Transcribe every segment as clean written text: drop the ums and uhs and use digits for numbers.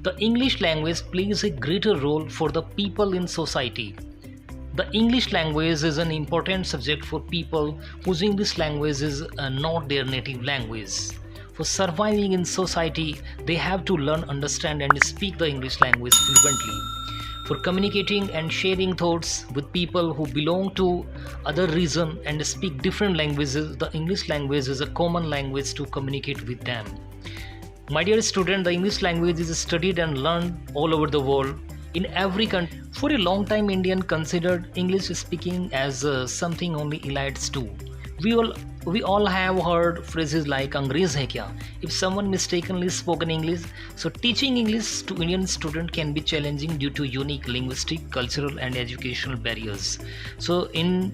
The English language plays a greater role for the people in society. The English language is an important subject for people whose English language is not their native language. For surviving in society, they have to learn, understand, and speak the English language fluently. For communicating and sharing thoughts with people who belong to other region and speak different languages, the English language is a common language to communicate with them. My dear student, the English language is studied and learned all over the world in every country. For a long time, Indian considered English speaking as something only elites do. We all have heard phrases like "Angrez hai kya?" If someone mistakenly spoken English, so teaching English to Indian student can be challenging due to unique linguistic, cultural, and educational barriers. So in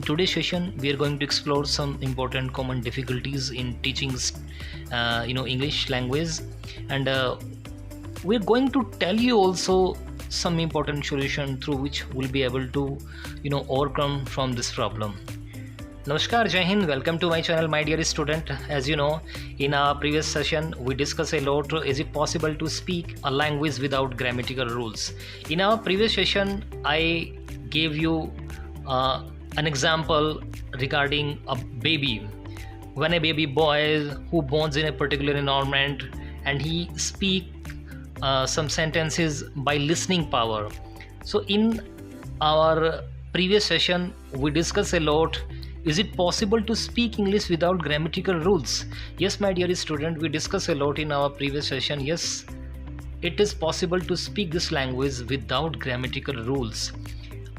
today's session, we are going to explore some important common difficulties in teaching, English language, and we're going to tell you also some important solution through which we'll be able to, overcome from this problem. Namaskar, Jai Hind, welcome to my channel, my dear student. As you know, in our previous session, we discussed a lot, is it possible to speak a language without grammatical rules? In our previous session, I gave you an example regarding a baby. When a baby boy who borns in a particular environment and he speak some sentences by listening power. So in our previous session, we discussed a lot, is it possible to speak English without grammatical rules? Yes, my dear student, we discussed a lot in our previous session. Yes, it is possible to speak this language without grammatical rules.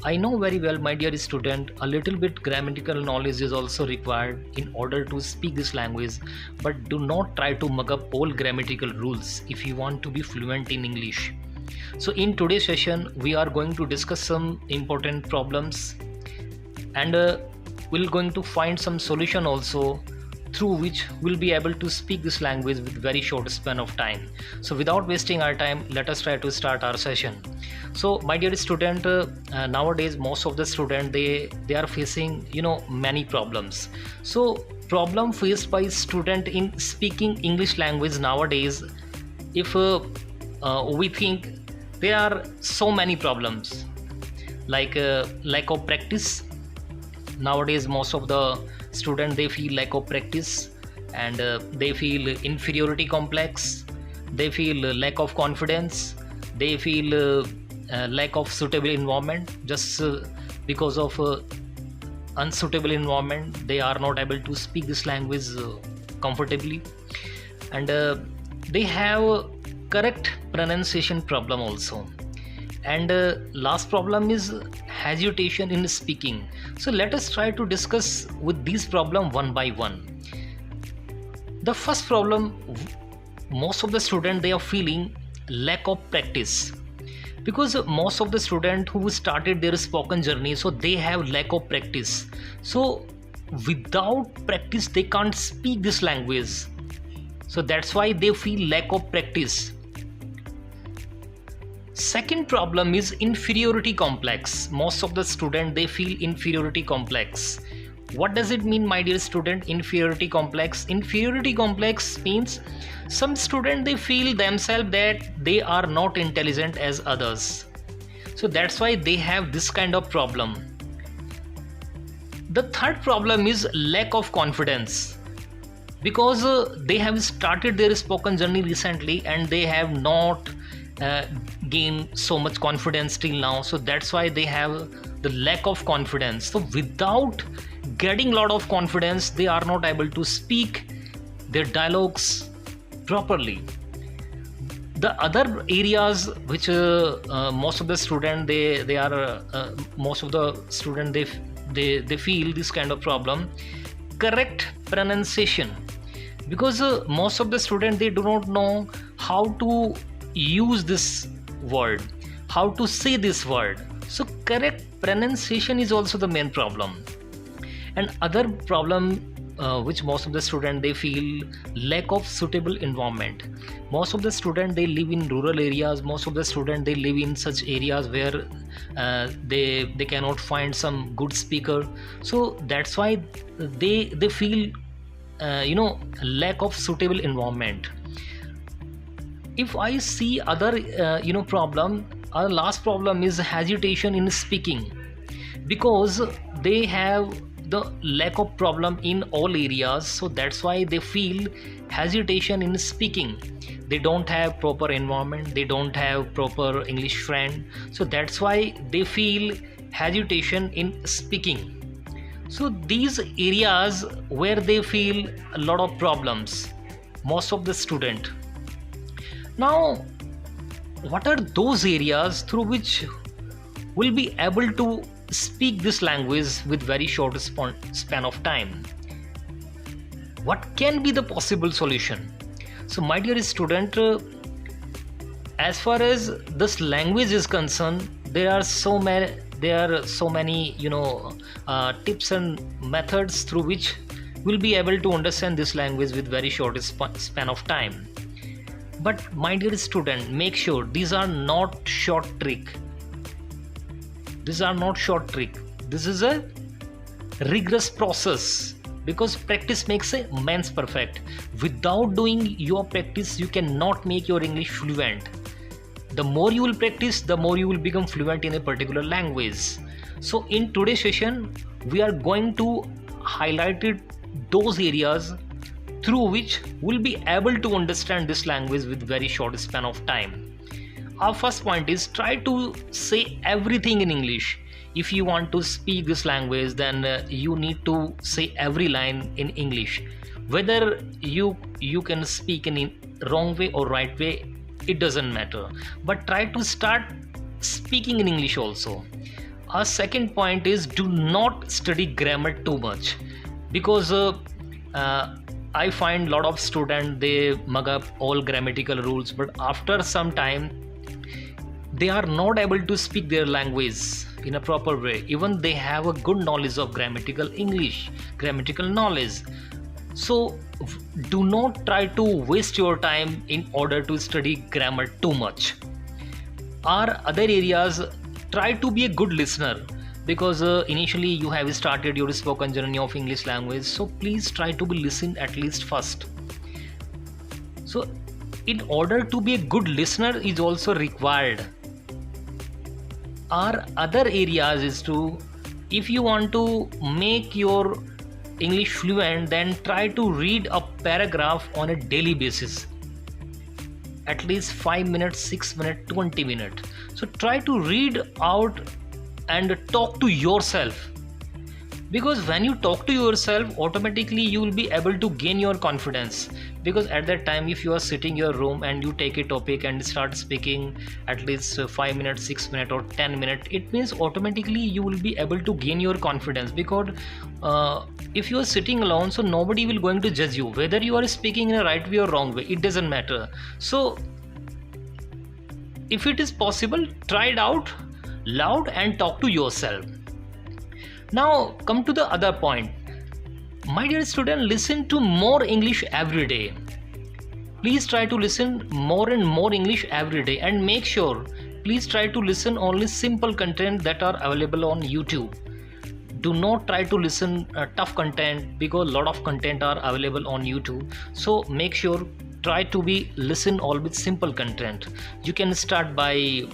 I know very well, my dear student, a little bit grammatical knowledge is also required in order to speak this language, but do not try to mug up all grammatical rules if you want to be fluent in English. So in today's session, we are going to discuss some important problems, and we're going to find some solution also through which we'll be able to speak this language with very short span of time. So without wasting our time, let us try to start our session. So my dear student, nowadays most of the student they are facing many problems. So problem faced by student in speaking English language nowadays, if we think there are so many problems like lack of practice. Nowadays most of the students they feel lack of practice, and they feel inferiority complex, they feel lack of confidence, they feel lack of suitable environment. Just because of unsuitable environment, they are not able to speak this language comfortably, and they have correct pronunciation problem also. And last problem is hesitation in speaking. So let us try to discuss with these problem one by one. The first problem, most of the student they are feeling lack of practice, because most of the student who started their spoken journey, so they have lack of practice. So without practice they can't speak this language, so that's why they feel lack of practice. Second problem is inferiority complex. Most of the student they feel inferiority complex. What does it mean, my dear student, inferiority complex? Inferiority complex means some student they feel themselves that they are not intelligent as others, so that's why they have this kind of problem. The third problem is lack of confidence, because they have started their spoken journey recently and they have not gain so much confidence till now, so that's why they have the lack of confidence. So without getting lot of confidence, they are not able to speak their dialogues properly. The other areas which most of the student they are most of the student they feel this kind of problem, correct pronunciation, because most of the student they do not know how to use this word, how to say this word. So correct pronunciation is also the main problem. And other problem which most of the student they feel, lack of suitable environment. Most of the student they live in rural areas, most of the student they live in such areas where they cannot find some good speaker, so that's why they feel lack of suitable environment. If I see other problem, our last problem is hesitation in speaking, because they have the lack of problem in all areas, so that's why they feel hesitation in speaking. They don't have proper environment, they don't have proper English friend, so that's why they feel hesitation in speaking. So these areas where they feel a lot of problems, most of the student. Now, what are those areas through which will be able to speak this language with very short span of time? What can be the possible solution? So my dear student, as far as this language is concerned, there are so many tips and methods through which we'll be able to understand this language with very short span of time. But my dear student, make sure these are not short trick. These are not short trick. This is a rigorous process, because practice makes a man's perfect. Without doing your practice, you cannot make your English fluent. The more you will practice, the more you will become fluent in a particular language. So in today's session, we are going to highlight those areas through which we'll be able to understand this language with very short span of time. Our first point is, try to say everything in English. If you want to speak this language, then you need to say every line in English. Whether you can speak in wrong way or right way, it doesn't matter. But try to start speaking in English also. Our second point is, do not study grammar too much, because I find a lot of students, they mug up all grammatical rules, but after some time they are not able to speak their language in a proper way. Even they have a good knowledge of grammatical English, grammatical knowledge. So do not try to waste your time in order to study grammar too much. Or other areas, try to be a good listener, because initially you have started your spoken journey of English language, so please try to be listen at least first. So in order to be a good listener is also required. Our other areas is to, if you want to make your English fluent, then try to read a paragraph on a daily basis, at least 5 minutes, 6 minutes, 20 minutes. So try to read out and talk to yourself, because when you talk to yourself, automatically you will be able to gain your confidence. Because at that time, if you are sitting in your room and you take a topic and start speaking at least 5 minutes, 6 minutes or 10 minutes, it means automatically you will be able to gain your confidence. Because if you are sitting alone, so nobody will going to judge you whether you are speaking in a right way or wrong way, it doesn't matter. So if it is possible, try it out loud and talk to yourself. Now come to the other point. My dear student, listen to more English every day. Please try to listen more and more English every day, and make sure, please try to listen only simple content that are available on YouTube. Do not try to listen tough content, because a lot of content are available on YouTube. So make sure, try to be listen all with simple content. You can start by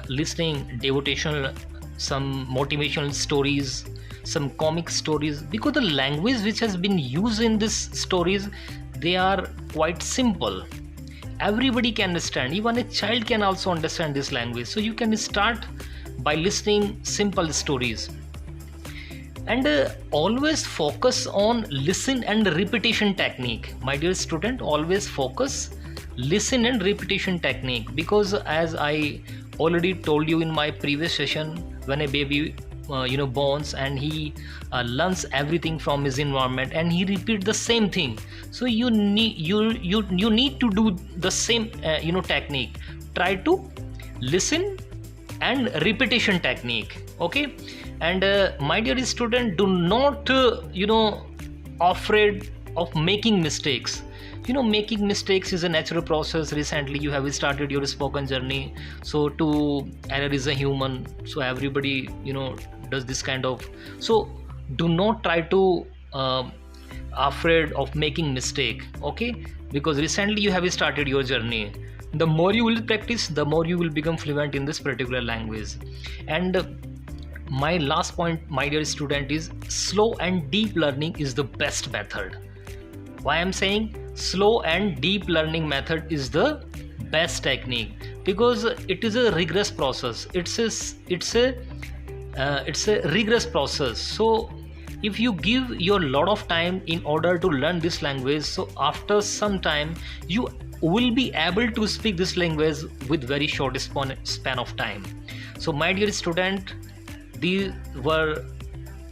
listening devotional, some motivational stories, some comic stories, because the language which has been used in these stories, they are quite simple. Everybody can understand, even a child can also understand this language. So you can start by listening simple stories. And always focus on listen and repetition technique. My dear student, always focus listen and repetition technique, because as I already told you in my previous session, when a baby borns and he learns everything from his environment and he repeats the same thing. So you need to do the same technique. Try to listen and repetition technique. Okay. And my dear student, do not afraid of making mistakes. Making mistakes is a natural process. Recently you have started your spoken journey, so error is a human, so everybody does this kind of. So do not try to afraid of making mistake. Okay, because recently you have started your journey. The more you will practice, the more you will become fluent in this particular language. And my last point, my dear student, is slow and deep learning is the best method. Why I'm saying slow and deep learning method is the best technique? Because it is a rigorous process. It's a rigorous process. So if you give your lot of time in order to learn this language, so after some time you will be able to speak this language with very short span of time. So my dear student, these were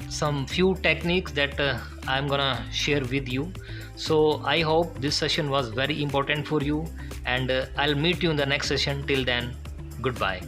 some few techniques that I'm gonna share with you. So I hope this session was very important for you, and I'll meet you in the next session. Till then, goodbye.